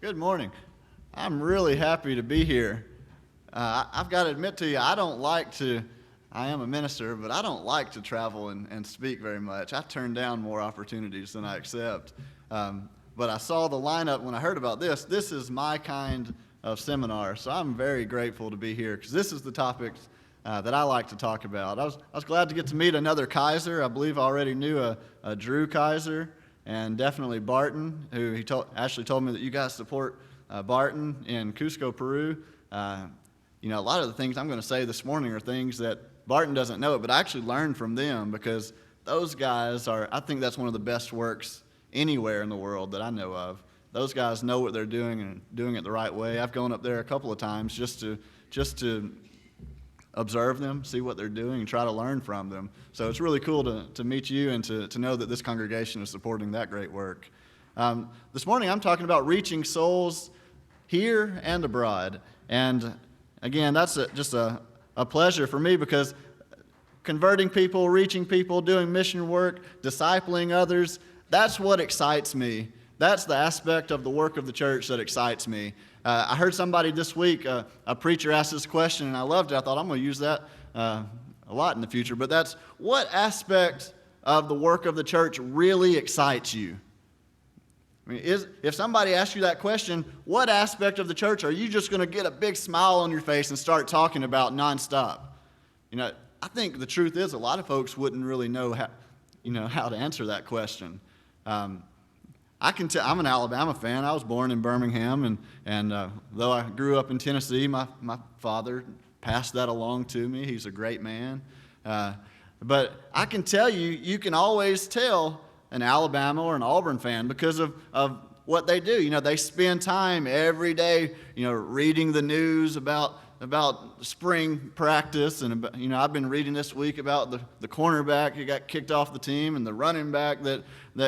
Good morning. I'm really happy to be here. I've got to admit to you, I am a minister, but I don't like to travel and speak very much. I turn down more opportunities than I accept. But I saw the lineup when I heard about this. This is my kind of seminar, so I'm very grateful to be here because this is the topics that I like to talk about. I was glad to get to meet another Kaiser. I believe I already knew a Drew Kaiser. And definitely Barton, who Ashley told me that you guys support Barton in Cusco, Peru. A lot of the things I'm going to say this morning are things that Barton doesn't know, but I actually learned from them because those guys I think that's one of the best works anywhere in the world that I know of. Those guys know what they're doing and doing it the right way. I've gone up there a couple of times just to observe them, see what they're doing, and try to learn from them. So it's really cool to meet you and to know that this congregation is supporting that great work. This morning I'm talking about reaching souls here and abroad. And again, that's just a pleasure for me because converting people, reaching people, doing mission work, discipling others, that's what excites me. That's the aspect of the work of the church that excites me. I heard somebody this week, a preacher asked this question, and I loved it. I thought I'm going to use that a lot in the future. But that's, what aspect of the work of the church really excites you? I mean, if somebody asks you that question, what aspect of the church are you just going to get a big smile on your face and start talking about nonstop? I think the truth is a lot of folks wouldn't really know how to answer that question. I can tell I'm an Alabama fan. I was born in Birmingham, and though I grew up in Tennessee, my father passed that along to me. He's a great man. But I can tell you can always tell an Alabama or an Auburn fan because of what they do. They spend time every day, reading the news about spring practice, and I've been reading this week about the cornerback who got kicked off the team and the running back that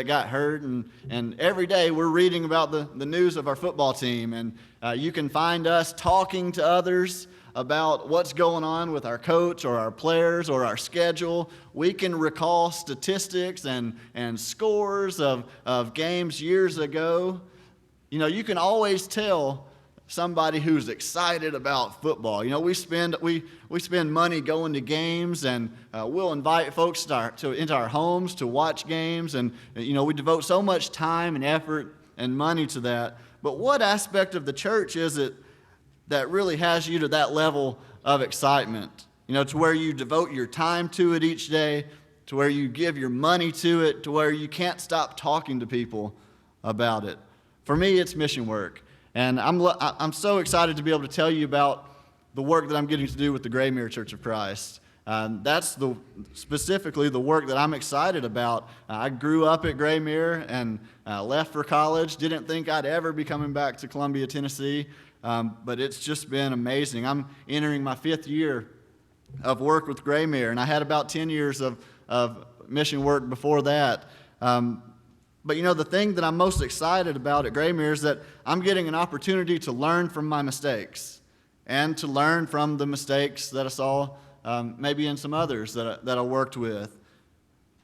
got hurt, and every day we're reading about the news of our football team, and you can find us talking to others about what's going on with our coach or our players or our schedule. We can recall statistics and scores of games years ago. You can always tell somebody who's excited about football. We spend money going to games, and we'll invite folks into our homes to watch games, and we devote so much time and effort and money to that. But what aspect of the church is it that really has you to that level of excitement? To where you devote your time to it each day, to where you give your money to it, to where you can't stop talking to people about it. For me, it's mission work. And I'm so excited to be able to tell you about the work that I'm getting to do with the Graymere Church of Christ. That's specifically the work that I'm excited about. I grew up at Graymere and left for college. Didn't think I'd ever be coming back to Columbia, Tennessee, but it's just been amazing. I'm entering my 5th year of work with Graymere, and I had about 10 years of mission work before that. But the thing that I'm most excited about at Graymere is that I'm getting an opportunity to learn from my mistakes and to learn from the mistakes that I saw maybe in some others that I worked with.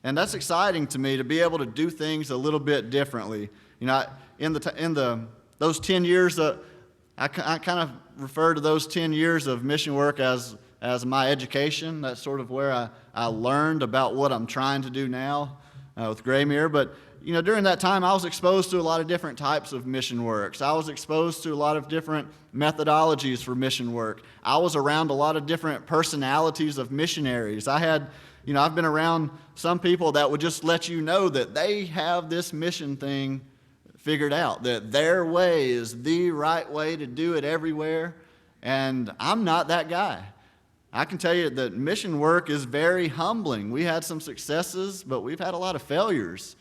And that's exciting to me, to be able to do things a little bit differently. Those 10 years, I kind of refer to those 10 years of mission work as my education. That's sort of where I learned about what I'm trying to do now with Graymere. But during that time, I was exposed to a lot of different types of mission works. I was exposed to a lot of different methodologies for mission work. I was around a lot of different personalities of missionaries. I've been around some people that would just let you know that they have this mission thing figured out, that their way is the right way to do it everywhere, and I'm not that guy. I can tell you that mission work is very humbling. We had some successes, but we've had a lot of failures.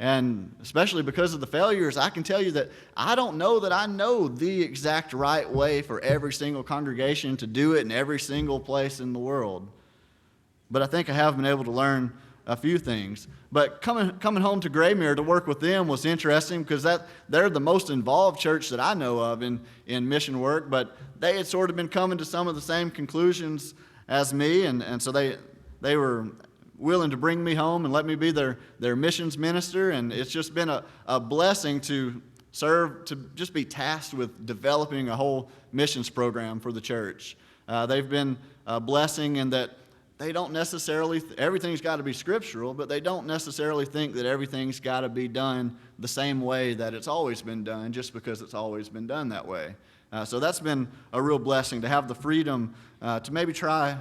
And especially because of the failures, I can tell you that I don't know that I know the exact right way for every single congregation to do it in every single place in the world. But I think I have been able to learn a few things. But coming home to Graymere to work with them was interesting because they're the most involved church that I know of in mission work, but they had sort of been coming to some of the same conclusions as me, and so they were willing to bring me home and let me be their missions minister, and it's just been a blessing to serve, to just be tasked with developing a whole missions program for the church. They've been a blessing in that they don't necessarily, everything's got to be scriptural, but they don't necessarily think that everything's got to be done the same way that it's always been done just because it's always been done that way. So that's been a real blessing to have the freedom to maybe try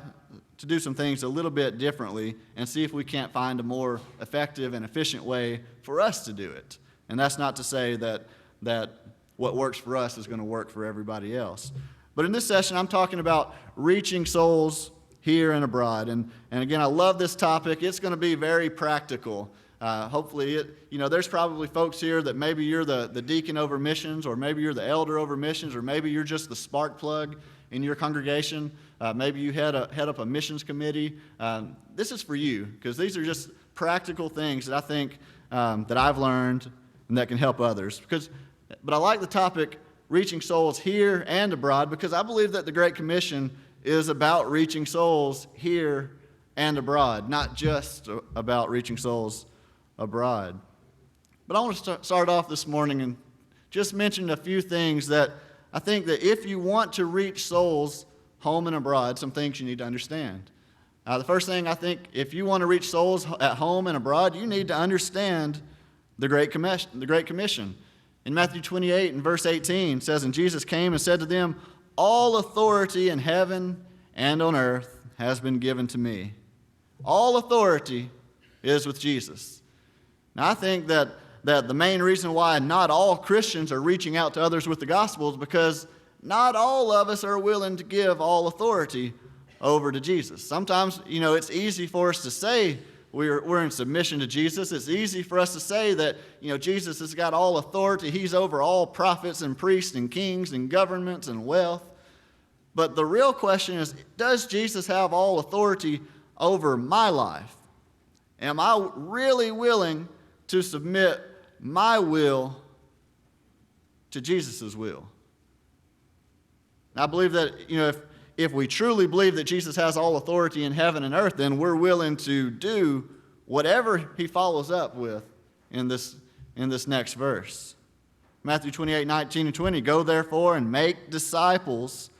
to do some things a little bit differently and see if we can't find a more effective and efficient way for us to do it. And that's not to say that what works for us is going to work for everybody else. But in this session, I'm talking about reaching souls here and abroad. And again, I love this topic. It's going to be very practical. Hopefully, there's probably folks here that maybe you're the deacon over missions, or maybe you're the elder over missions, or maybe you're just the spark plug in your congregation. Maybe you head up a missions committee. This is for you, because these are just practical things that I think that I've learned and that can help others. But I like the topic, reaching souls here and abroad, because I believe that the Great Commission is about reaching souls here and abroad, not just about reaching souls abroad. But I want to start off this morning and just mention a few things that I think that if you want to reach souls home and abroad, some things you need to understand. The first thing, I think, if you want to reach souls at home and abroad, you need to understand the Great Commission. In Matthew 28 and verse 18, it says, "And Jesus came and said to them, all authority in heaven and on earth has been given to me." All authority is with Jesus. Now, I think that the main reason why not all Christians are reaching out to others with the gospel is because not all of us are willing to give all authority over to Jesus. Sometimes, it's easy for us to say we're in submission to Jesus. It's easy for us to say that, Jesus has got all authority. He's over all prophets and priests and kings and governments and wealth. But the real question is, does Jesus have all authority over my life? Am I really willing to submit my will to Jesus' will? And I believe that, if we truly believe that Jesus has all authority in heaven and earth, then we're willing to do whatever he follows up with in this next verse. Matthew 28, 19 and 20, "Go therefore and make disciples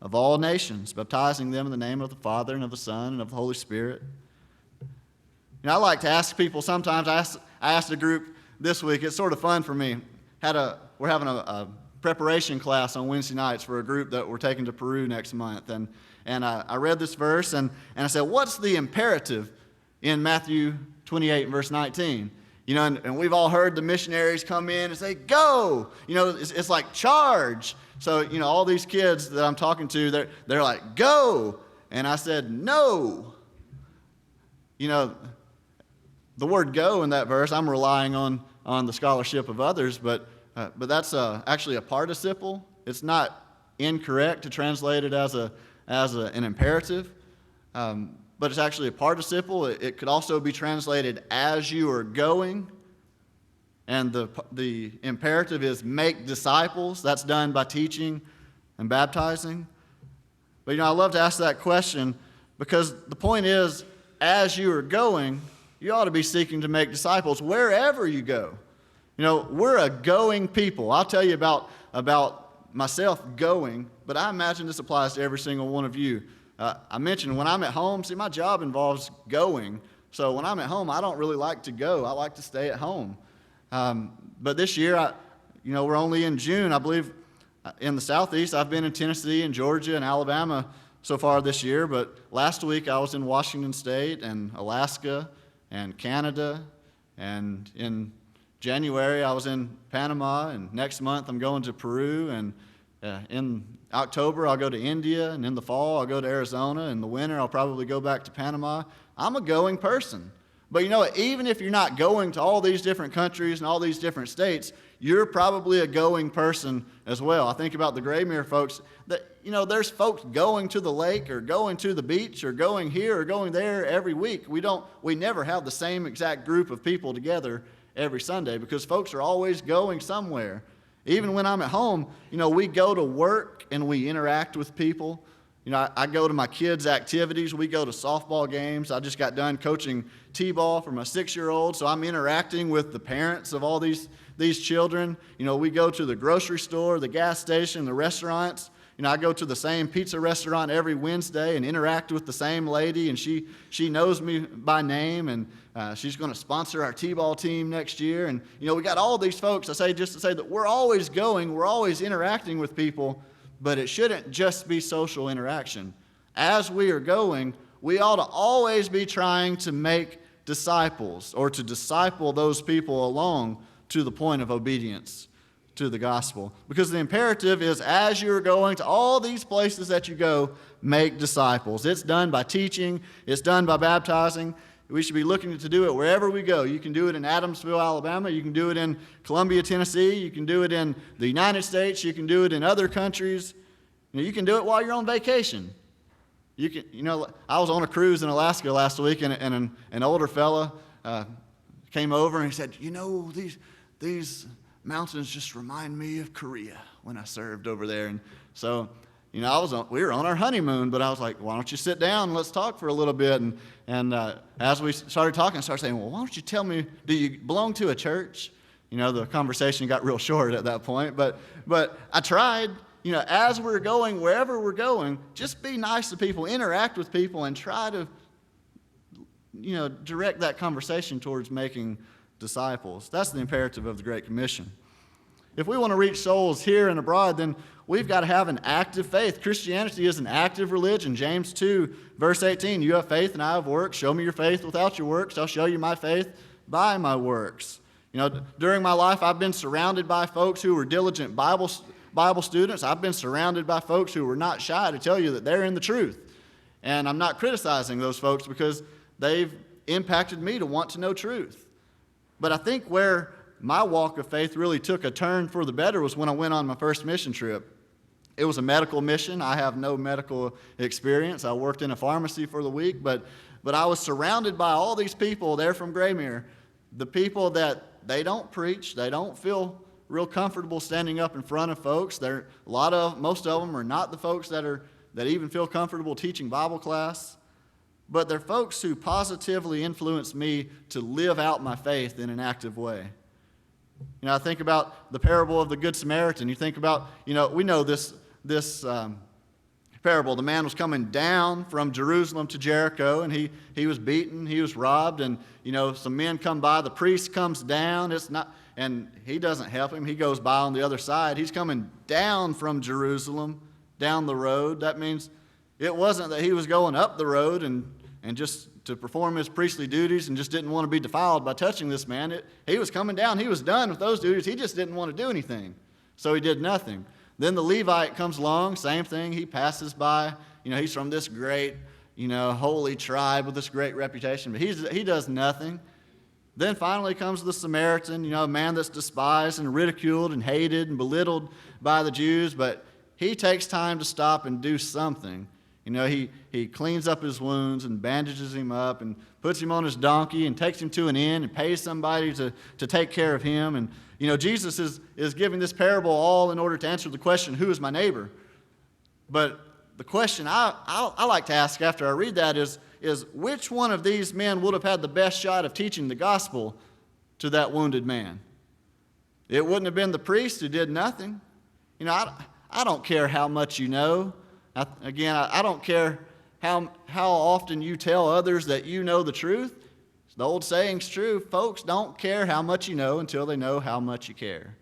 of all nations, baptizing them in the name of the Father and of the Son and of the Holy Spirit." I like to ask people sometimes. I asked a group this week. It's sort of fun for me. We're having a preparation class on Wednesday nights for a group that we're taking to Peru next month. And I read this verse, and I said, what's the imperative in Matthew 28 and verse 19? And we've all heard the missionaries come in and say, go! It's like charge. So, all these kids that I'm talking to, they're like, go! And I said, no! The word go in that verse, I'm relying on the scholarship of others, but that's actually a participle. It's not incorrect to translate it as an imperative, but it's actually a participle. It could also be translated as you are going, and the imperative is make disciples. That's done by teaching and baptizing. But I love to ask that question because the point is, as you are going, you ought to be seeking to make disciples wherever you go. We're a going people. I'll tell you about myself going, but I imagine this applies to every single one of you. I mentioned when I'm at home, my job involves going. So when I'm at home, I don't really like to go. I like to stay at home. But this year, we're only in June. I believe in the Southeast, I've been in Tennessee and Georgia and Alabama so far this year. But last week, I was in Washington State and Alaska and Canada, and in January, I was in Panama, and next month I'm going to Peru, and in October I'll go to India, and in the fall I'll go to Arizona, in the winter I'll probably go back to Panama. I'm a going person. But even if you're not going to all these different countries and all these different states, you're probably a going person as well. I think about the Graymere folks, that there's folks going to the lake or going to the beach or going here or going there every week. We never have the same exact group of people together every Sunday because folks are always going somewhere. Even when I'm at home, we go to work and we interact with people. You know, I go to my kids' activities. We go to softball games. I just got done coaching t-ball for my 6-year-old, so I'm interacting with the parents of all these children. You know, we go to the grocery store, the gas station, the restaurants. You know, I go to the same pizza restaurant every Wednesday and interact with the same lady, and she knows me by name, and she's going to sponsor our t-ball team next year. And, you know, we got all these folks, I say just to say that we're always going, we're always interacting with people, but it shouldn't just be social interaction. As we are going, we ought to always be trying to make disciples or to disciple those people along to the point of obedience to the gospel. Because the imperative is, as you're going to all these places that you go, make disciples. It's done by teaching. It's done by baptizing. We should be looking to do it wherever we go. You can do it in Adamsville, Alabama. You can do it in Columbia, Tennessee. You can do it in the United States. You can do it in other countries. You can do it while you're on vacation. I was on a cruise in Alaska last week, and an older fella came over and he said, you know, these mountains just remind me of Korea when I served over there. And so, you know, we were on our honeymoon, but I was like, why don't you sit down and let's talk for a little bit? And as we started talking, I started saying, well, why don't you tell me, do you belong to a church? You know, the conversation got real short at that point, but I tried. You know, as we're going, wherever we're going, just be nice to people, interact with people, and try to, you know, direct that conversation towards making disciples. That's the imperative of the Great Commission. If we want to reach souls here and abroad, then we've got to have an active faith. Christianity is an active religion. James 2, verse 18, you have faith and I have works. Show me your faith without your works. I'll show you my faith by my works. You know, during my life, I've been surrounded by folks who were diligent Bible students. I've been surrounded by folks who were not shy to tell you that they're in the truth. And I'm not criticizing those folks because they've impacted me to want to know truth. But I think where my walk of faith really took a turn for the better was when I went on my first mission trip. It was a medical mission. I have no medical experience. I worked in a pharmacy for the week, but I was surrounded by all these people there from Graymere, the people that they don't preach, they don't feel real comfortable standing up in front of folks. Most of them are not the folks that even feel comfortable teaching Bible class, but they're folks who positively influenced me to live out my faith in an active way. You know, I think about the parable of the Good Samaritan. You think about, you know, we know this parable. The man was coming down from Jerusalem to Jericho, and he was beaten, he was robbed, and, you know, some men come by. The priest comes down. And he doesn't help him. He goes by on the other side. He's coming down from Jerusalem, down the road. That means it wasn't that he was going up the road and just to perform his priestly duties and just didn't want to be defiled by touching this man. He was coming down. He was done with those duties. He just didn't want to do anything. So he did nothing. Then the Levite comes along, same thing. He passes by. You know, he's from this great, you know, holy tribe with this great reputation, but he does nothing. Then finally comes the Samaritan, you know, a man that's despised and ridiculed and hated and belittled by the Jews, but he takes time to stop and do something. You know, he cleans up his wounds and bandages him up and puts him on his donkey and takes him to an inn and pays somebody to take care of him. And, you know, Jesus is giving this parable all in order to answer the question, who is my neighbor? But the question I like to ask after I read that is which one of these men would have had the best shot of teaching the gospel to that wounded man? It wouldn't have been the priest who did nothing. You know, I don't care how much you know. I don't care how often you tell others that you know the truth. The old saying's true. Folks don't care how much you know until they know how much you care.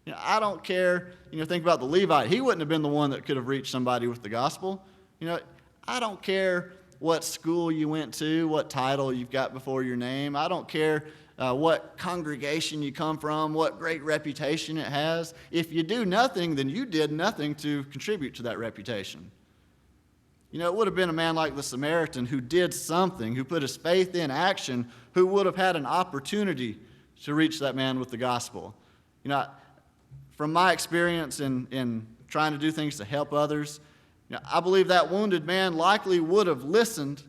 You know, I don't care. You know, think about the Levite. He wouldn't have been the one that could have reached somebody with the gospel. You know, I don't care what school you went to, what title you've got before your name. I don't care what congregation you come from, what great reputation it has. If you do nothing, then you did nothing to contribute to that reputation. You know, it would have been a man like the Samaritan who did something, who put his faith in action, who would have had an opportunity to reach that man with the gospel. You know, from my experience in trying to do things to help others, you know, I believe that wounded man likely would have listened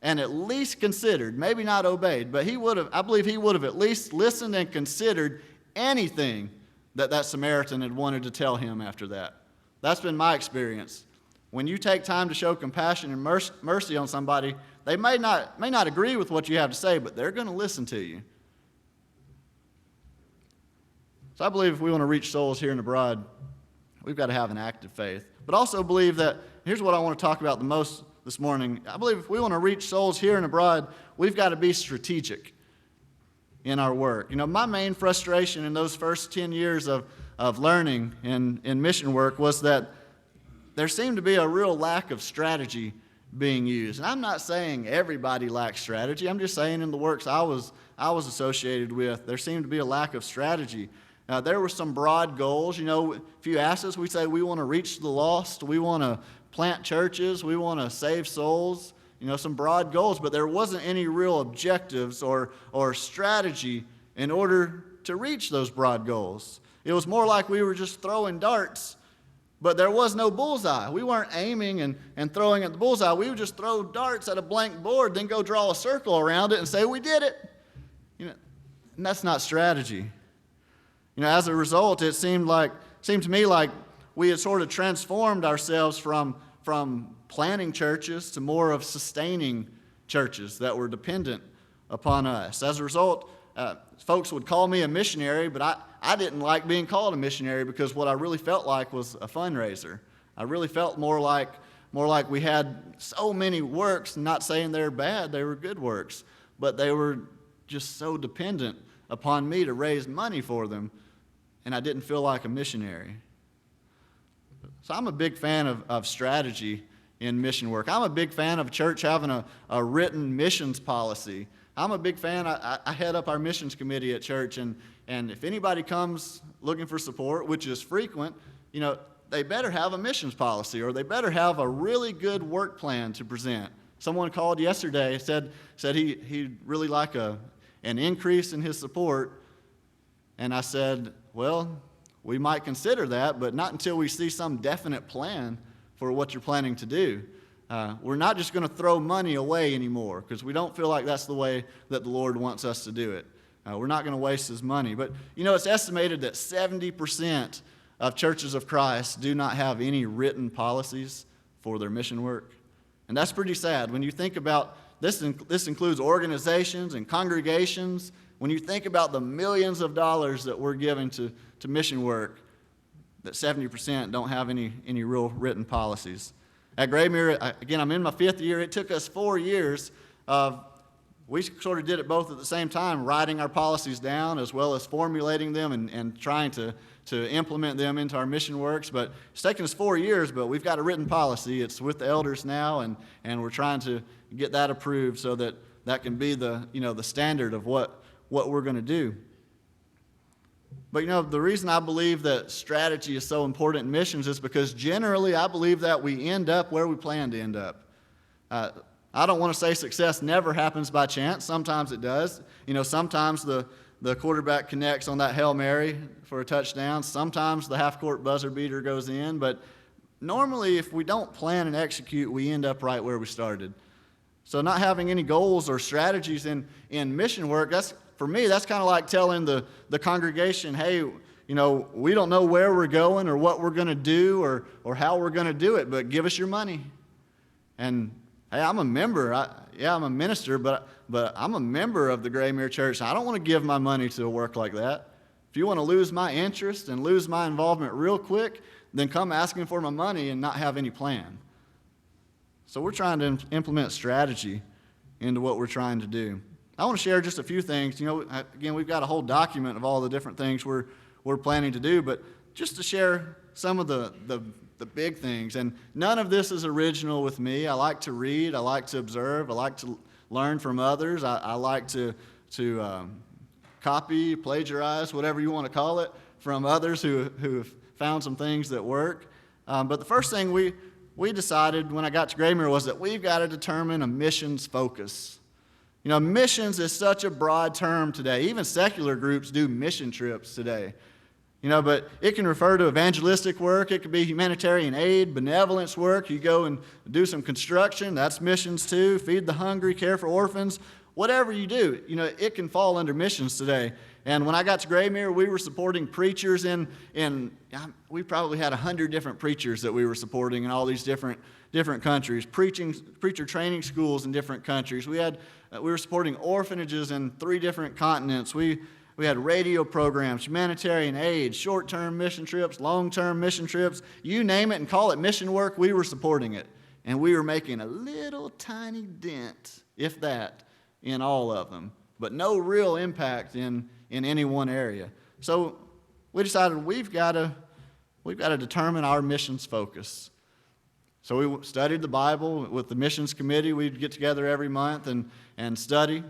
and at least considered, maybe not obeyed, but I believe he would have at least listened and considered anything that Samaritan had wanted to tell him after that. That's been my experience. When you take time to show compassion and mercy on somebody, they may not agree with what you have to say, but they're going to listen to you. So I believe if we want to reach souls here and abroad, we've got to have an active faith. But also believe that, here's what I want to talk about the most this morning. I believe if we want to reach souls here and abroad, we've got to be strategic in our work. My main frustration in those first 10 years of learning in mission work was that there seemed to be a real lack of strategy being used. And I'm not saying everybody lacks strategy. I'm just saying in the works I was associated with, there seemed to be a lack of strategy. There were some broad goals. If you ask us, we say we want to reach the lost, we want to plant churches, we want to save souls, some broad goals, but there wasn't any real objectives or strategy in order to reach those broad goals. It was more like we were just throwing darts, but there was no bullseye. We weren't aiming and throwing at the bullseye. We would just throw darts at a blank board, then go draw a circle around it and say, we did it. And that's not strategy. As a result, it seemed to me like we had sort of transformed ourselves from planning churches to more of sustaining churches that were dependent upon us. As a result, folks would call me a missionary, but I didn't like being called a missionary because what I really felt like was a fundraiser. I really felt more like we had so many works, not saying they're bad, they were good works, but they were just so dependent upon me to raise money for them, and I didn't feel like a missionary. So I'm a big fan of strategy in mission work. I'm a big fan of a church having a written missions policy. I'm a big fan. I head up our missions committee at church, and if anybody comes looking for support, which is frequent, they better have a missions policy, or they better have a really good work plan to present. Someone called yesterday, said he'd really like an increase in his support, and I said, well, we might consider that, but not until we see some definite plan for what you're planning to do. We're not just going to throw money away anymore because we don't feel like that's the way that the Lord wants us to do it. We're not going to waste His money. But, it's estimated that 70% of churches of Christ do not have any written policies for their mission work. And that's pretty sad. When you think about this includes organizations and congregations. When you think about the millions of dollars that we're giving to mission work, that 70% don't have any real written policies. At Graymere, again, I'm in my 5th year. It took us 4 years we sort of did it both at the same time, writing our policies down as well as formulating them and trying to implement them into our mission works. But it's taken us 4 years, but we've got a written policy. It's with the elders now, and we're trying to get that approved so that can be the standard of what we're going to do. But the reason I believe that strategy is so important in missions is because generally I believe that we end up where we plan to end up. I don't want to say success never happens by chance. Sometimes it does. Sometimes the quarterback connects on that Hail Mary for a touchdown. Sometimes the half-court buzzer beater goes in. But normally if we don't plan and execute, we end up right where we started. So not having any goals or strategies in mission work, for me, that's kind of like telling the congregation, hey, we don't know where we're going or what we're going to do or how we're going to do it, but give us your money. And hey, I'm a member. I'm a minister, but I'm a member of the Graymere Church. I don't want to give my money to a work like that. If you want to lose my interest and lose my involvement real quick, then come asking for my money and not have any plan. So we're trying to implement strategy into what we're trying to do. I want to share just a few things. Again, we've got a whole document of all the different things we're planning to do, but just to share some of the big things. And none of this is original with me. I like to read. I like to observe. I like to learn from others. I like to copy, plagiarize, whatever you want to call it, from others who have found some things that work. But the first thing we decided when I got to Graymere was that we've got to determine a missions focus. Missions is such a broad term today. Even secular groups do mission trips today. But it can refer to evangelistic work. It could be humanitarian aid, benevolence work. You go and do some construction. That's missions too. Feed the hungry, care for orphans. Whatever you do, it can fall under missions today. And when I got to Graymere, we were supporting preachers we probably had 100 different preachers that we were supporting in all these different countries, preacher training schools in different countries. We were supporting orphanages in 3 different continents. We had radio programs, humanitarian aid, short-term mission trips, long-term mission trips. You name it and call it mission work, we were supporting it. And we were making a little tiny dent, if that, in all of them, but no real impact in any one area. So we decided we've got to determine our missions focus. So we studied the Bible with the missions committee. We'd get together every month and study.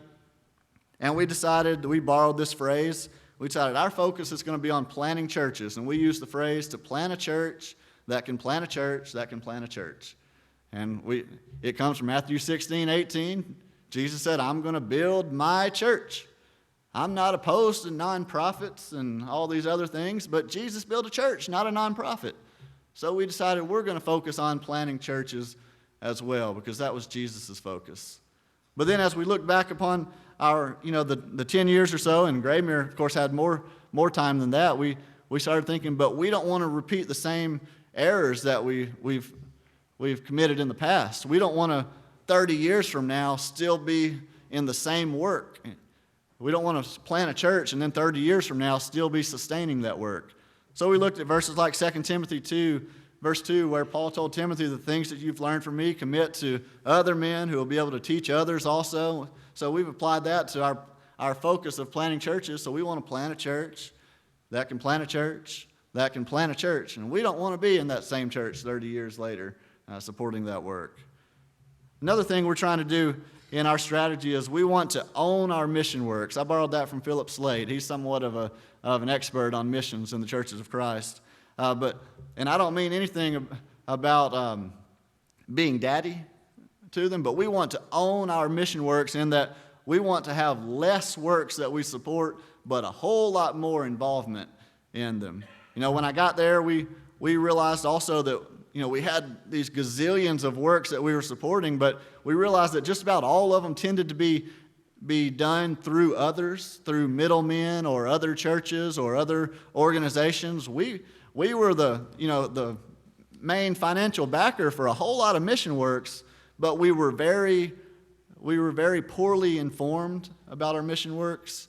And we decided, we borrowed this phrase. We decided our focus is going to be on planting churches. And we used the phrase to plant a church that can plant a church that can plant a church. And it comes from Matthew 16:18. Jesus said, I'm going to build my church. I'm not opposed to nonprofits and all these other things, but Jesus built a church, not a nonprofit. So we decided we're going to focus on planting churches as well, because that was Jesus' focus. But then as we look back upon our, the 10 years or so, and Graymere, of course, had more time than that, we started thinking, but we don't want to repeat the same errors that we've committed in the past. We don't want to 30 years from now still be in the same work. We don't want to plant a church and then 30 years from now still be sustaining that work. So we looked at verses like 2 Timothy 2, verse 2, where Paul told Timothy, the things that you've learned from me, commit to other men who will be able to teach others also. So we've applied that to our focus of planting churches. So we want to plant a church that can plant a church that can plant a church. And we don't want to be in that same church 30 years later supporting that work. Another thing we're trying to do in our strategy is we want to own our mission works. I borrowed that from Philip Slade. He's somewhat of an expert on missions in the churches of Christ. And I don't mean anything about being daddy to them, but we want to own our mission works in that we want to have less works that we support, but a whole lot more involvement in them. When I got there, we realized also that we had these gazillions of works that we were supporting, but we realized that just about all of them tended to be done through others, through middlemen or other churches or other organizations. We were the main financial backer for a whole lot of mission works, but we were very poorly informed about our mission works.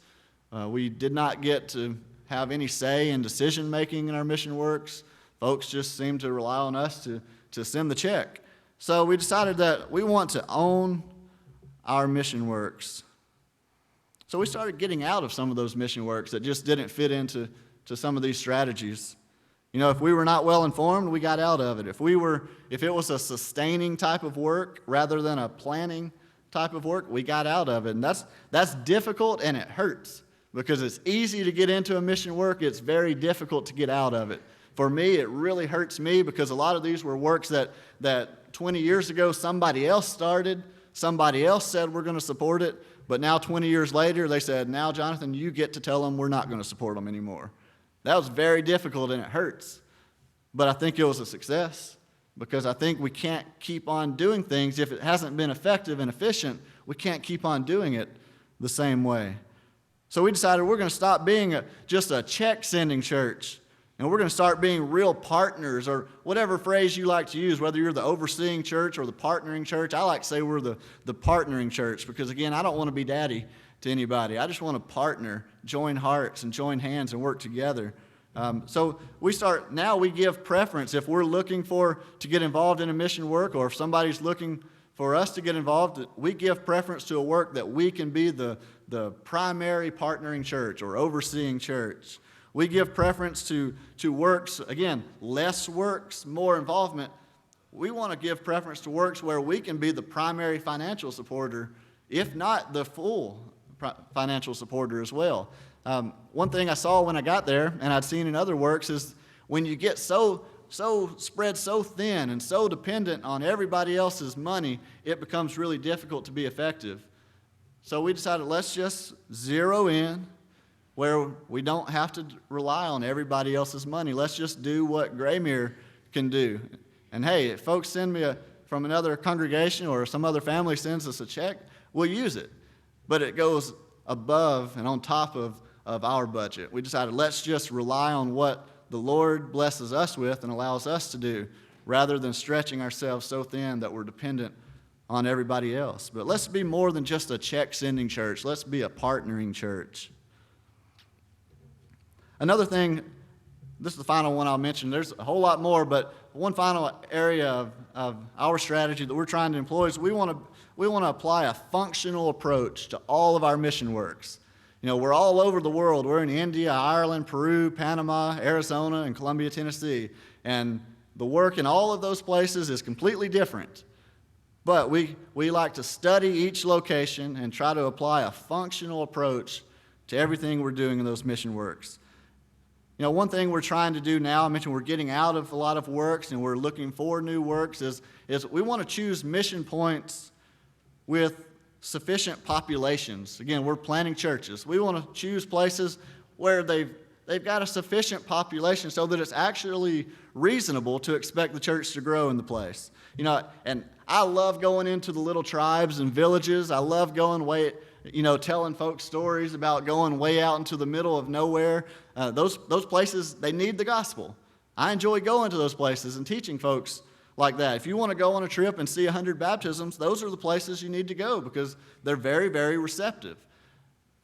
We did not get to have any say in decision making in our mission works. Folks just seemed to rely on us to send the check. So we decided that we want to own our mission works. So we started getting out of some of those mission works that just didn't fit into some of these strategies. If we were not well informed, we got out of it. If it was a sustaining type of work rather than a planning type of work, we got out of it. And that's difficult and it hurts because it's easy to get into a mission work. It's very difficult to get out of it. For me, it really hurts me because a lot of these were works that 20 years ago somebody else started. Somebody else said we're going to support it. But now 20 years later, they said, now, Jonathan, you get to tell them we're not going to support them anymore. That was very difficult and it hurts. But I think it was a success because I think we can't keep on doing things. If it hasn't been effective and efficient, we can't keep on doing it the same way. So we decided we're going to stop being just a check-sending church. And we're going to start being real partners, or whatever phrase you like to use, whether you're the overseeing church or the partnering church. I like to say we're the partnering church because, again, I don't want to be daddy to anybody. I just want to partner, join hearts and join hands and work together. So now we give preference. If we're looking to get involved in a mission work, or if somebody's looking for us to get involved, we give preference to a work that we can be the primary partnering church or overseeing church. We give preference to works, again, less works, more involvement. We want to give preference to works where we can be the primary financial supporter, if not the full financial supporter as well. One thing I saw when I got there, and I'd seen in other works, is when you get so spread so thin and so dependent on everybody else's money, it becomes really difficult to be effective. So we decided let's just zero in where we don't have to rely on everybody else's money. Let's just do what Graymere can do. And hey, if folks send me from another congregation or some other family sends us a check, we'll use it. But it goes above and on top of of our budget. We decided let's just rely on what the Lord blesses us with and allows us to do, rather than stretching ourselves so thin that we're dependent on everybody else. But let's be more than just a check-sending church. Let's be a partnering church. Another thing, this is the final one I'll mention. There's a whole lot more, but one final area of our strategy that we're trying to employ is we want to apply a functional approach to all of our mission works. We're all over the world. We're in India, Ireland, Peru, Panama, Arizona, and Columbia, Tennessee. And the work in all of those places is completely different. But we like to study each location and try to apply a functional approach to everything we're doing in those mission works. One thing we're trying to do now, I mentioned we're getting out of a lot of works and we're looking for new works, is we want to choose mission points with sufficient populations. Again, we're planting churches. We want to choose places where they've got a sufficient population so that it's actually reasonable to expect the church to grow in the place. And I love going into the little tribes and villages. I love going telling folks stories about going way out into the middle of nowhere. Those places, they need the gospel. I enjoy going to those places and teaching folks like that. If you want to go on a trip and see 100 baptisms, those are the places you need to go because they're very, very receptive.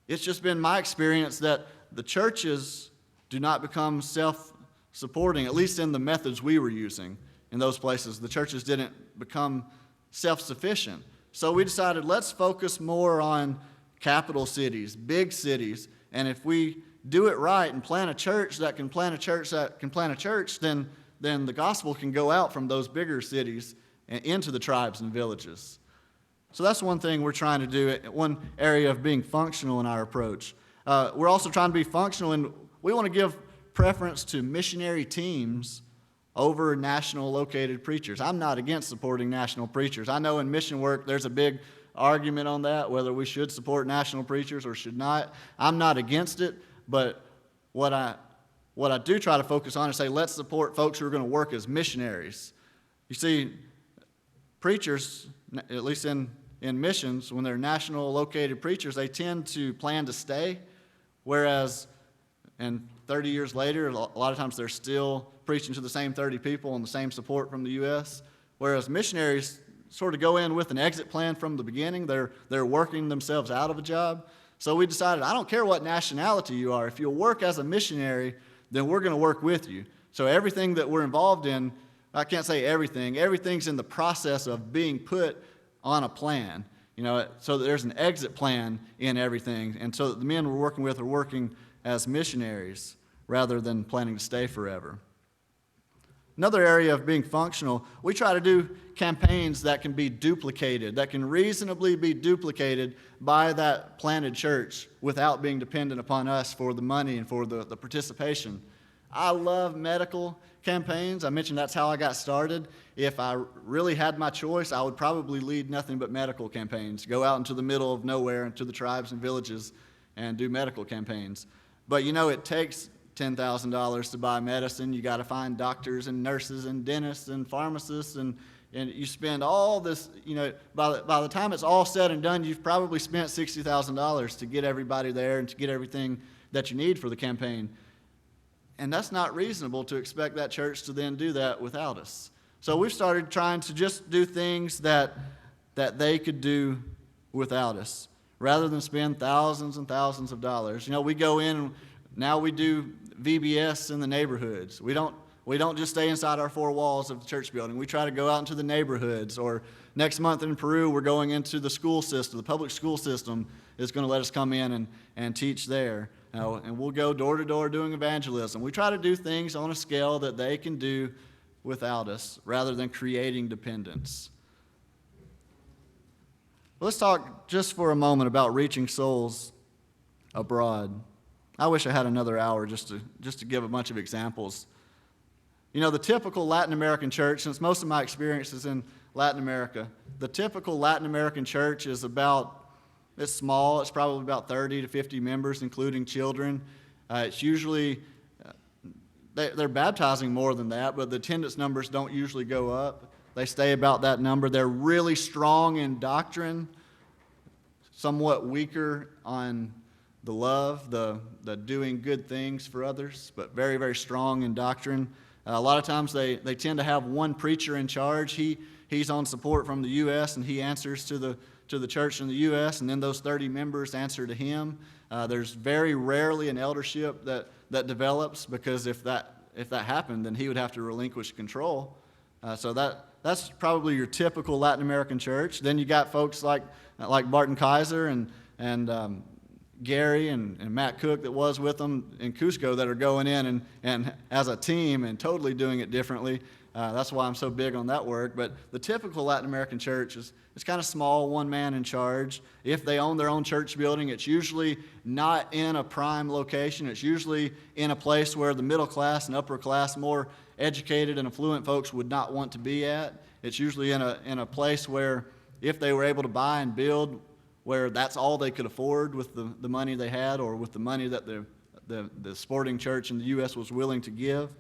It's just been my experience that the churches do not become self-supporting, at least in the methods we were using in those places. The churches didn't become self-sufficient. So we decided let's focus more on capital cities, big cities, and if we do it right and plant a church that can plant a church that can plant a church, then the gospel can go out from those bigger cities and into the tribes and villages. So that's one thing we're trying to do, one area of being functional in our approach. We're also trying to be functional, and we want to give preference to missionary teams over national located preachers. I'm not against supporting national preachers. I know in mission work there's a big argument on that, whether we should support national preachers or should not. I'm not against it, but what I do try to focus on is say, let's support folks who are going to work as missionaries. You see, preachers, at least in missions, when they're national located preachers, they tend to plan to stay, whereas, and 30 years later, a lot of times they're still preaching to the same 30 people and the same support from the U.S., whereas missionaries sort of go in with an exit plan from the beginning. They're working themselves out of a job. So we decided, I don't care what nationality you are. If you'll work as a missionary, then we're going to work with you. So everything that we're involved in, I can't say everything, everything's in the process of being put on a plan, so that there's an exit plan in everything. And so that the men we're working with are working as missionaries rather than planning to stay forever. Another area of being functional, we try to do campaigns that can be duplicated, that can reasonably be duplicated by that planted church without being dependent upon us for the money and for the participation. I love medical campaigns. I mentioned that's how I got started. If I really had my choice, I would probably lead nothing but medical campaigns, go out into the middle of nowhere into the tribes and villages and do medical campaigns. But it takes $10,000 to buy medicine. You got to find doctors and nurses and dentists and pharmacists, and you spend all this, by the time it's all said and done, you've probably spent $60,000 to get everybody there and to get everything that you need for the campaign. And that's not reasonable to expect that church to then do that without us. So we've started trying to just do things that they could do without us, rather than spend thousands and thousands of dollars. We go in and now we do VBS in the neighborhoods. We don't just stay inside our four walls of the church building. We try to go out into the neighborhoods. Or next month in Peru, we're going into the school system. The public school system is going to let us come in and teach there. And we'll go door to door doing evangelism. We try to do things on a scale that they can do without us, rather than creating dependence. Let's talk just for a moment about reaching souls abroad. I wish I had another hour just to give a bunch of examples. The typical Latin American church, since most of my experience is in Latin America, the typical Latin American church is it's small. It's probably about 30 to 50 members, including children. It's usually, they're baptizing more than that, but the attendance numbers don't usually go up. They stay about that number. They're really strong in doctrine, somewhat weaker on the love, the doing good things for others, but very, very strong in doctrine. A lot of times they tend to have one preacher in charge. He's on support from the U.S., and he answers to the church in the U.S., and then those 30 members answer to him. There's very rarely an eldership that develops, because if that happened, then he would have to relinquish control. So that's probably your typical Latin American church. Then you got folks like Barton Kaiser and Gary and Matt Cook that was with them in Cusco that are going in and as a team and totally doing it differently. That's why I'm so big on that work. But the typical Latin American church is kind of small, one man in charge. If they own their own church building, it's usually not in a prime location. It's usually in a place where the middle class and upper class, more educated and affluent folks would not want to be at. It's usually in a place where if they were able to buy and build, where that's all they could afford with the money they had, or with the money that the sporting church in the U.S. was willing to give.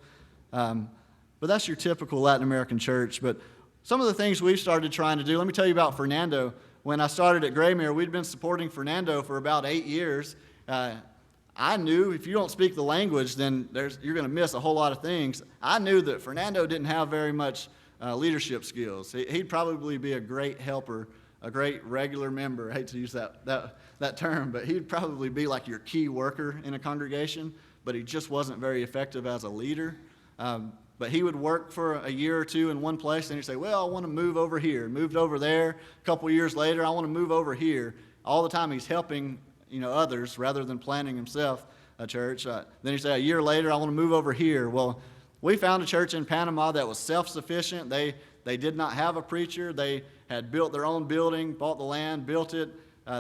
But that's your typical Latin American church. But some of the things we've started trying to do, let me tell you about Fernando. When I started at Graymere, we'd been supporting Fernando for about 8 years. I knew if you don't speak the language, then you're going to miss a whole lot of things. I knew that Fernando didn't have very much leadership skills. He'd probably be a great helper, a great regular member. I hate to use that term, but he'd probably be like your key worker in a congregation, but he just wasn't very effective as a leader. But he would work for a year or two in one place, and he'd say, well, I want to move over here. Moved over there. A couple years later, I want to move over here. All the time he's helping others rather than planning himself a church. Then he'd say, a year later, I want to move over here. Well, we found a church in Panama that was self-sufficient. They did not have a preacher. They had built their own building, bought the land, built it.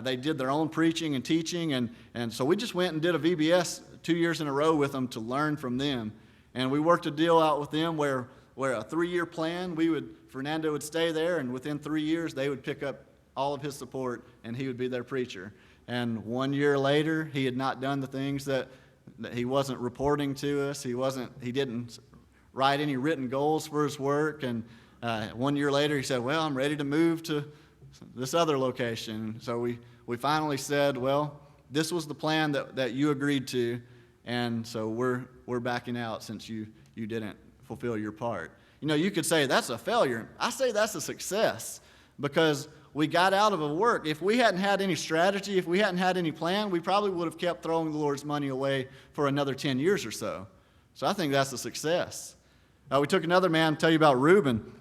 They did their own preaching and teaching. And so we just went and did a VBS 2 years in a row with them to learn from them. And we worked a deal out with them where a 3-year plan, Fernando would stay there, and within 3 years they would pick up all of his support, and he would be their preacher. And 1 year later, he had not done the things that he wasn't reporting to us. He didn't write any written goals for his work. And 1 year later, he said, well, I'm ready to move to this other location. So we finally said, well, this was the plan that you agreed to, and so we're backing out since you didn't fulfill your part. You could say that's a failure. I say that's a success, because we got out of a work. If we hadn't had any strategy, if we hadn't had any plan, we probably would have kept throwing the Lord's money away for another 10 years or so. So I think that's a success. We took another man to tell you about Reuben.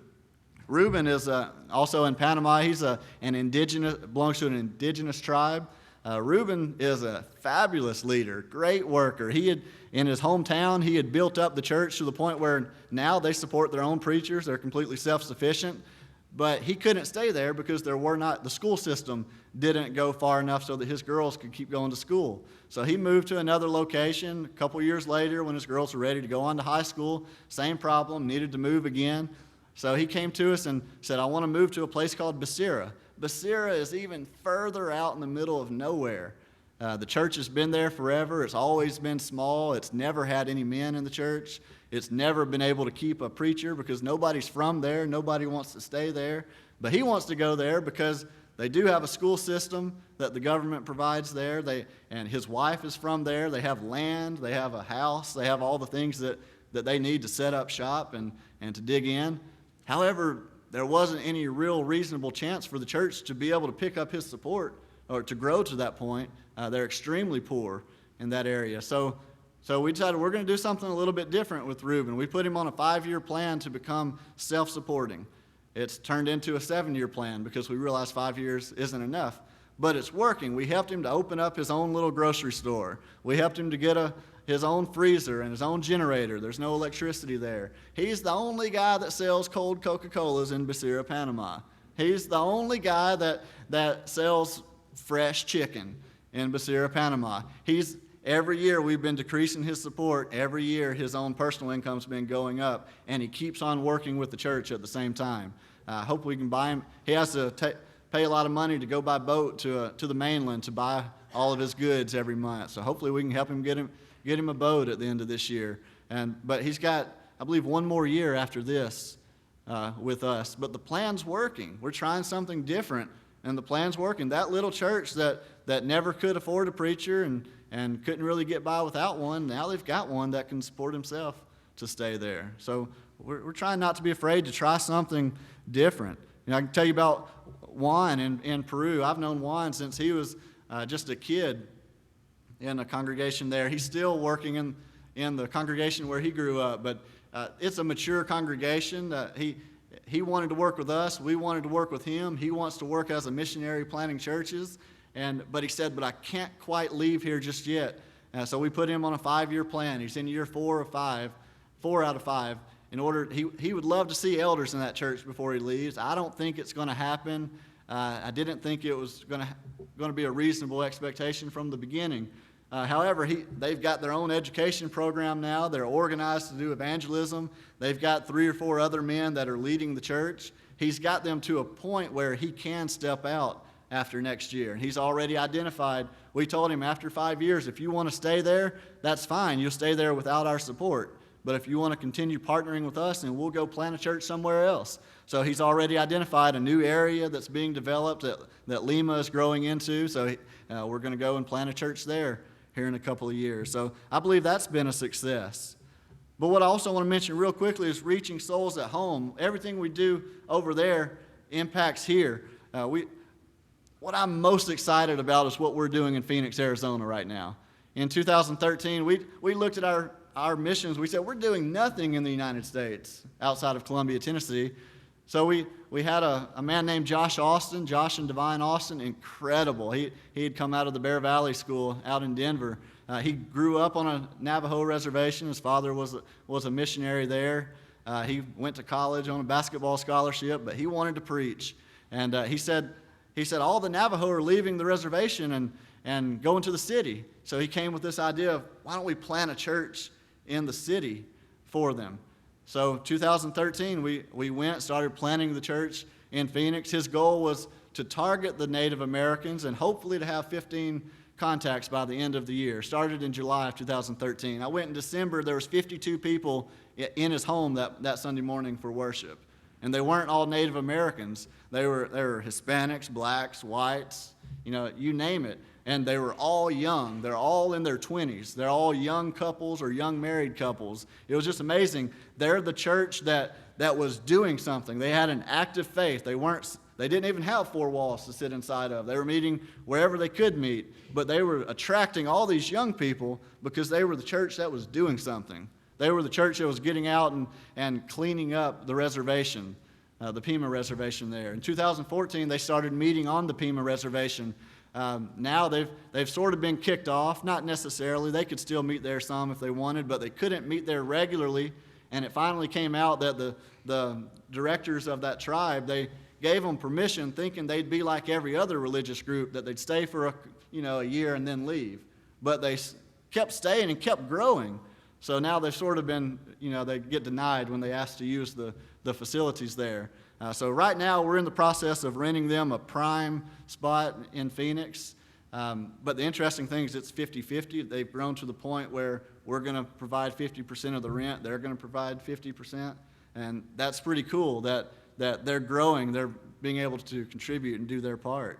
Reuben is also in Panama. He's belongs to an indigenous tribe. Reuben is a fabulous leader, great worker. In his hometown, he had built up the church to the point where now they support their own preachers. They're completely self-sufficient. But he couldn't stay there because the school system didn't go far enough so that his girls could keep going to school. So he moved to another location. A couple years later, when his girls were ready to go on to high school, same problem, needed to move again. So he came to us and said, I want to move to a place called Becerra. Becerra is even further out in the middle of nowhere. The church has been there forever. It's always been small. It's never had any men in the church. It's never been able to keep a preacher because nobody's from there. Nobody wants to stay there. But he wants to go there because they do have a school system that the government provides there. And his wife is from there. They have land. They have a house. They have all the things that they need to set up shop and to dig in. However, there wasn't any real reasonable chance for the church to be able to pick up his support or to grow to that point. They're extremely poor in that area. So we decided we're going to do something a little bit different with Reuben. We put him on a 5-year plan to become self-supporting. It's turned into a 7-year plan because we realized 5 years isn't enough. But it's working. We helped him to open up his own little grocery store. We helped him to get his own freezer and his own generator. There's no electricity there. He's the only guy that sells cold Coca-Colas in Becerra, Panama. He's the only guy that sells fresh chicken in Becerra, Panama. Every year we've been decreasing his support. Every year his own personal income's been going up, and he keeps on working with the church at the same time. I hope we can buy him. He has to pay a lot of money to go by boat to the mainland to buy all of his goods every month. So hopefully we can help him get him a boat at the end of this year. But he's got, I believe, 1 more year after this with us. But the plan's working. We're trying something different, and the plan's working. That little church that never could afford a preacher and couldn't really get by without one. Now they've got one that can support himself to stay there. So we're trying not to be afraid to try something different. I can tell you about Juan in Peru. I've known Juan since he was just a kid in a congregation there. He's still working in the congregation where he grew up, but it's a mature congregation. He wanted to work with us. We wanted to work with him. He wants to work as a missionary planting churches, but he said, but I can't quite leave here just yet. So we put him on a 5-year plan. He's in year 4 out of 5. He would love to see elders in that church before he leaves. I don't think it's going to happen. I didn't think it was going to be a reasonable expectation from the beginning. However, they've got their own education program now. They're organized to do evangelism. They've got 3 or 4 other men that are leading the church. He's got them to a point where he can step out after next year. And he's already identified. We told him after 5 years, if you want to stay there, that's fine. You'll stay there without our support. But if you want to continue partnering with us, then we'll go plant a church somewhere else. So he's already identified a new area that's being developed that Lima is growing into. So we're going to go and plant a church there here in a couple of years. So I believe that's been a success. But what I also want to mention real quickly is reaching souls at home. Everything we do over there impacts here. What I'm most excited about is what we're doing in Phoenix, Arizona right now. In 2013, we looked at our missions. We said, we're doing nothing in the United States outside of Columbia, Tennessee. So we had a man named Josh and Divine Austin, incredible. He had come out of the Bear Valley School out in Denver. He grew up on a Navajo reservation. His father was a missionary there. He went to college on a basketball scholarship, but he wanted to preach. And he said all the Navajo are leaving the reservation and going to the city. So he came with this idea of, why don't we plant a church in the city for them? So 2013, we went, started planting the church in Phoenix. His goal was to target the Native Americans and hopefully to have 15 contacts by the end of the year. Started in July of 2013. I went in December. There was 52 people in his home that Sunday morning for worship. And they weren't all Native Americans. They were Hispanics, blacks, whites, you name it. And they were all young. They're all in their 20s. They're all young couples or young married couples. It was just amazing. They're the church that was doing something. They had an active faith. They didn't even have 4 walls to sit inside of. They were meeting wherever they could meet. But they were attracting all these young people because they were the church that was doing something. They were the church that was getting out and cleaning up the reservation, the Pima reservation there. In 2014, they started meeting on the Pima reservation. Now they've sort of been kicked off, not necessarily. They could still meet there some if they wanted, but they couldn't meet there regularly. And it finally came out that the directors of that tribe, they gave them permission thinking they'd be like every other religious group, that they'd stay for a year and then leave. But they kept staying and kept growing. So now they've sort of been, they get denied when they ask to use the facilities there. So right now we're in the process of renting them a prime spot in Phoenix. But the interesting thing is it's 50-50. They've grown to the point where we're going to provide 50% of the rent. They're going to provide 50%. And that's pretty cool that they're growing. They're being able to contribute and do their part.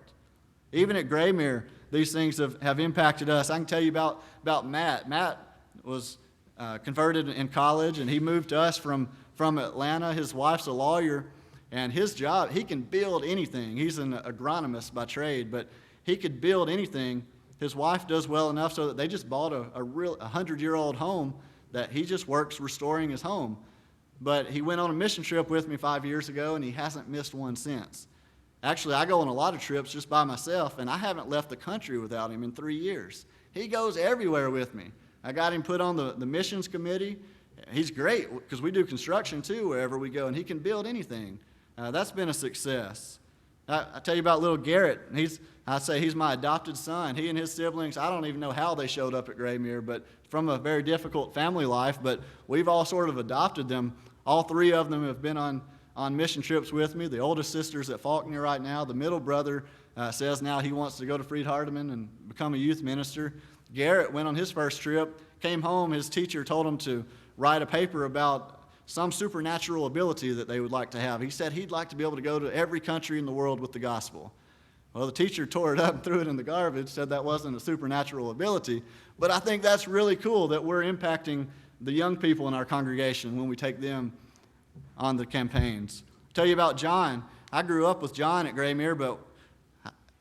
Even at Graymere, these things have impacted us. I can tell you about Matt. Matt was converted in college, and he moved to us from Atlanta. His wife's a lawyer. And his job, he can build anything. He's an agronomist by trade, but he could build anything. His wife does well enough so that they just bought a 100-year-old home that he just works restoring his home. But he went on a mission trip with me 5 years ago, and he hasn't missed one since. Actually, I go on a lot of trips just by myself, and I haven't left the country without him in 3 years. He goes everywhere with me. I got him put on the missions committee. He's great because we do construction too wherever we go, and he can build anything. That's been a success. I tell you about little Garrett. I say he's my adopted son. He and his siblings, I don't even know how they showed up at Graymere, but from a very difficult family life, but we've all sort of adopted them. All 3 of them have been on mission trips with me. The oldest sister's at Faulkner right now. The middle brother says now he wants to go to Freed-Hardeman and become a youth minister. Garrett went on his first trip, came home. His teacher told him to write a paper about some supernatural ability that they would like to have. He said he'd like to be able to go to every country in the world with the gospel. Well, the teacher tore it up and threw it in the garbage, said that wasn't a supernatural ability. But I think that's really cool that we're impacting the young people in our congregation when we take them on the campaigns. I'll tell you about John. I grew up with John at Graymere, but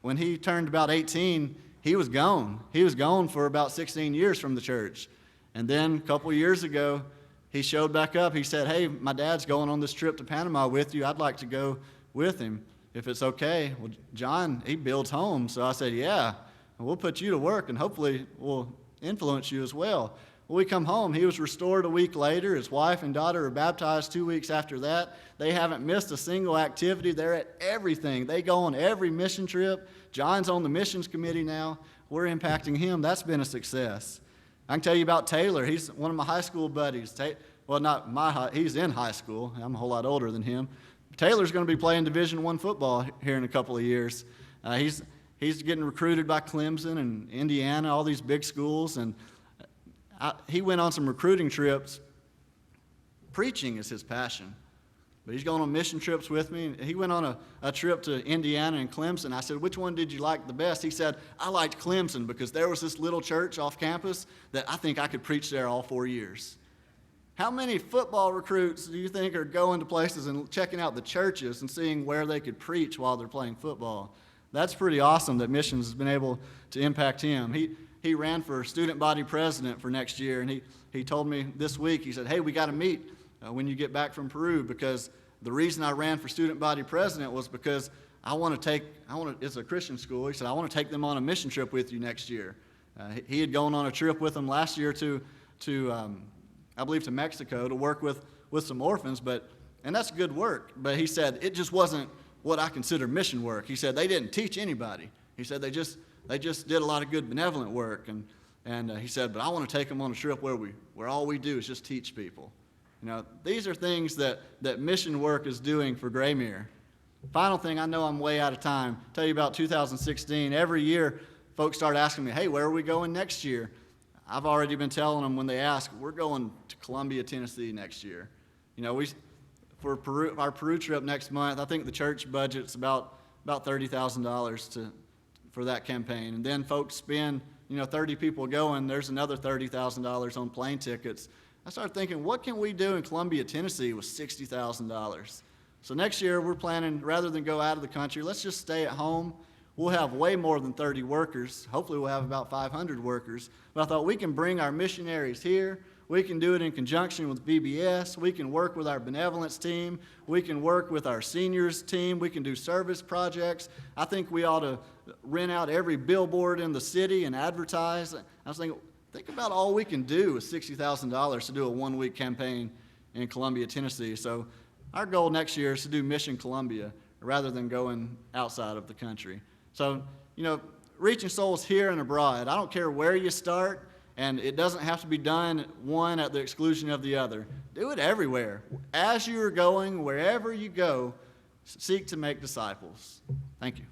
when he turned about 18, he was gone. He was gone for about 16 years from the church. And then a couple years ago, he showed back up. He said, hey, my dad's going on this trip to Panama with you. I'd like to go with him if it's okay. Well, John, he builds homes. So I said, yeah, we'll put you to work and hopefully we'll influence you as well. When we come home, he was restored a week later. His wife and daughter were baptized 2 weeks after that. They haven't missed a single activity. They're at everything. They go on every mission trip. John's on the missions committee now. We're impacting him. That's been a success. I can tell you about Taylor. He's one of my high school buddies. Well, not my he's in high school. I'm a whole lot older than him. Taylor's going to be playing Division I football here in a couple of years. He's getting recruited by Clemson and Indiana, all these big schools, and he went on some recruiting trips. Preaching is his passion, but he's going on mission trips with me. He went on a trip to Indiana and Clemson. I said, which one did you like the best? He said, I liked Clemson because there was this little church off campus that I think I could preach there all 4 years. How many football recruits do you think are going to places and checking out the churches and seeing where they could preach while they're playing football? That's pretty awesome that missions has been able to impact him. He ran for student body president for next year, and he told me this week, he said, hey, we got to meet when you get back from Peru, because the reason I ran for student body president was because it's a Christian school. He said, I want to take them on a mission trip with you next year. He had gone on a trip with them last year to I believe to Mexico to work with some orphans, and that's good work. But he said, it just wasn't what I consider mission work. He said, they didn't teach anybody. He said, they just did a lot of good benevolent work. And he said, but I want to take them on a trip where all we do is just teach people. You know, these are things that mission work is doing for Graymere. Final thing, I know I'm way out of time. Tell you about 2016. Every year, folks start asking me, hey, where are we going next year? I've already been telling them when they ask, we're going to Columbia, Tennessee next year. You know, for our Peru trip next month, I think the church budget's about $30,000 for that campaign. And then folks spend, 30 people going, there's another $30,000 on plane tickets. I started thinking, what can we do in Columbia, Tennessee with $60,000? So next year we're planning, rather than go out of the country, let's just stay at home. We'll have way more than 30 workers. Hopefully we'll have about 500 workers. But I thought we can bring our missionaries here. We can do it in conjunction with VBS. We can work with our benevolence team. We can work with our seniors team. We can do service projects. I think we ought to rent out every billboard in the city and advertise. I was thinking, think about all we can do with $60,000 to do a one-week campaign in Columbia, Tennessee. So our goal next year is to do Mission Columbia rather than going outside of the country. So, reaching souls here and abroad. I don't care where you start, and it doesn't have to be done one at the exclusion of the other. Do it everywhere. As you are going, wherever you go, seek to make disciples. Thank you.